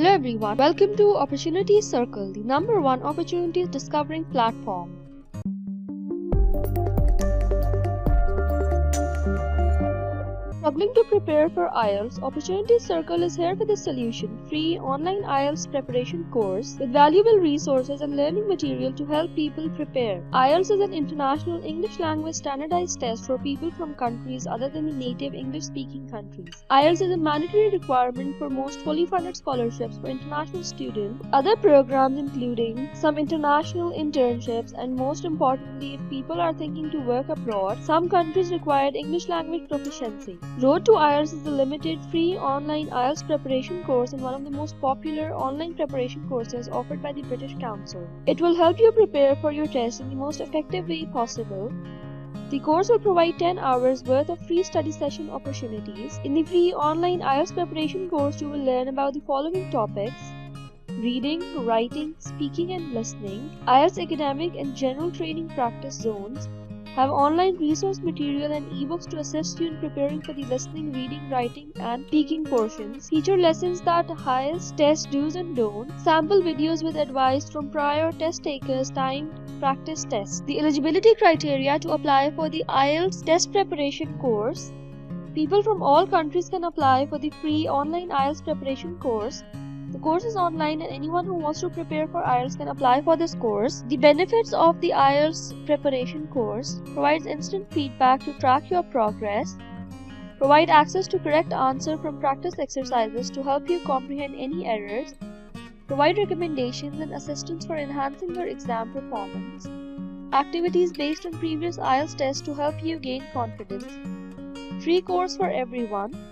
Hello everyone, welcome to Opportunity Circle, the #1 opportunities discovering platform. Struggling to prepare for IELTS, Opportunity Circle is here with a solution: free online IELTS preparation course with valuable resources and learning material to help people prepare. IELTS is an international English language standardized test for people from countries other than the native English-speaking countries. IELTS is a mandatory requirement for most fully funded scholarships for international students, other programs including some international internships, and most importantly, if people are thinking to work abroad, some countries require English language proficiency. Road to IELTS is a limited, free online IELTS preparation course and one of the most popular online preparation courses offered by the British Council. It will help you prepare for your test in the most effective way possible. The course will provide 10 hours worth of free study session opportunities. In the free online IELTS preparation course, you will learn about the following topics: reading, writing, speaking and listening, IELTS academic and general training practice zones, have online resource material and ebooks to assist you in preparing for the listening, reading, writing and speaking portions, feature lessons that highest test do's and don'ts, sample videos with advice from prior test takers, timed practice tests. The eligibility criteria to apply for the IELTS test preparation course: people from all countries can apply for the free online IELTS preparation course. The course is online and anyone who wants to prepare for IELTS can apply for this course. The benefits of the IELTS preparation course: provides instant feedback to track your progress, provide access to correct answer from practice exercises to help you comprehend any errors, provide recommendations and assistance for enhancing your exam performance, activities based on previous IELTS tests to help you gain confidence, free course for everyone.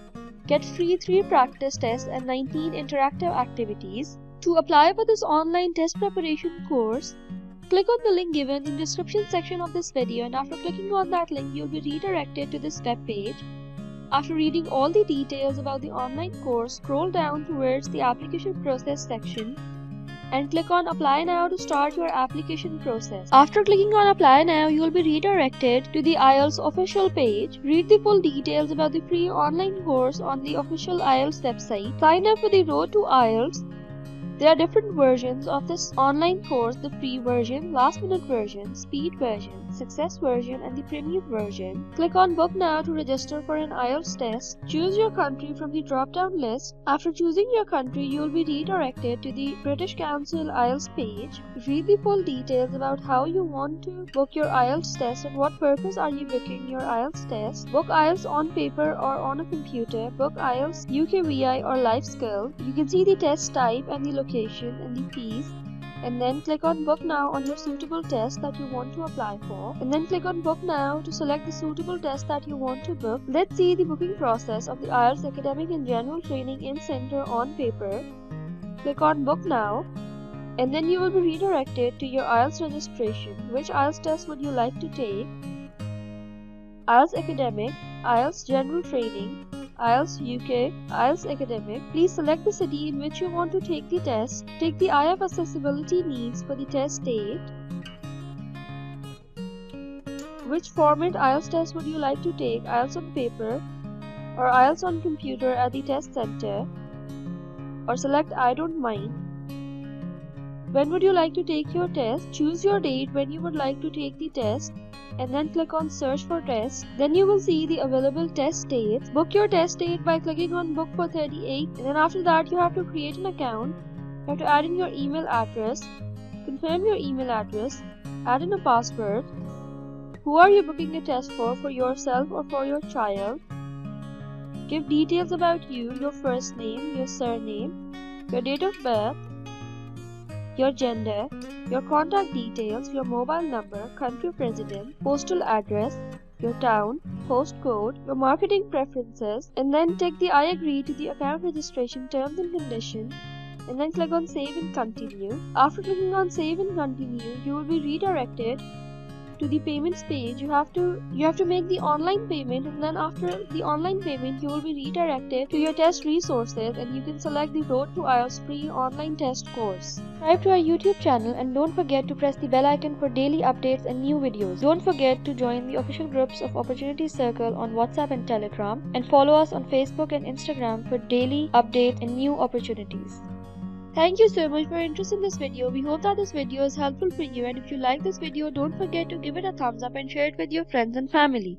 Get free 3 practice tests and 19 interactive activities. To apply for this online test preparation course, click on the link given in the description section of this video, and after clicking on that link, you'll be redirected to this web page. After reading all the details about the online course, scroll down towards the application process section and click on Apply Now to start your application process. After clicking on Apply Now, you will be redirected to the IELTS official page. Read the full details about the free online course on the official IELTS website. Sign up for the Road to IELTS. There are different versions of this online course: the free version, last minute version, speed version, success version and the premium version. Click on Book Now to register for an IELTS test. Choose your country from the drop-down list. After choosing your country, you will be redirected to the British Council IELTS page. Read the full details about how you want to book your IELTS test and what purpose are you booking your IELTS test. Book IELTS on paper or on a computer. Book IELTS UKVI or Life Skill. You can see the test type and the location and the fees, and then click on Book Now on your suitable test that you want to apply for, and then click on Book Now to select the suitable test that you want to book. Let's see the booking process of the IELTS academic and general training in center on paper. Click on Book Now, and then you will be redirected to your IELTS registration. Which IELTS test would you like to take? IELTS academic, IELTS general training, IELTS UK, IELTS academic. Please select the city in which you want to take the test. Take the eye of accessibility needs for the test date. Which format IELTS test would you like to take? IELTS on paper or IELTS on computer at the test center? Or select I don't mind. When would you like to take your test? Choose your date when you would like to take the test, and then click on Search for Test. Then you will see the available test dates. Book your test date by clicking on Book for 38, and then after that you have to create an account. You have to add in your email address, confirm your email address, add in a password. Who are you booking a test for yourself or for your child? Give details about you: your first name, your surname, your date of birth, your gender, your contact details, your mobile number, country of residence, postal address, your town, postcode, your marketing preferences, and then tick the I agree to the account registration terms and conditions, and then click on Save and Continue. After clicking on Save and Continue, you will be redirected to the payments page. You have to make the online payment, and then after the online payment you will be redirected to your test resources, and you can select the Road to IELTS free online test course. Subscribe to our YouTube channel and don't forget to press the bell icon for daily updates and new videos. Don't forget to join the official groups of Opportunity Circle on WhatsApp and Telegram, and follow us on Facebook and Instagram for daily updates and new opportunities. Thank you so much for your interest in this video. We hope that this video is helpful for you, and if you like this video, don't forget to give it a thumbs up and share it with your friends and family.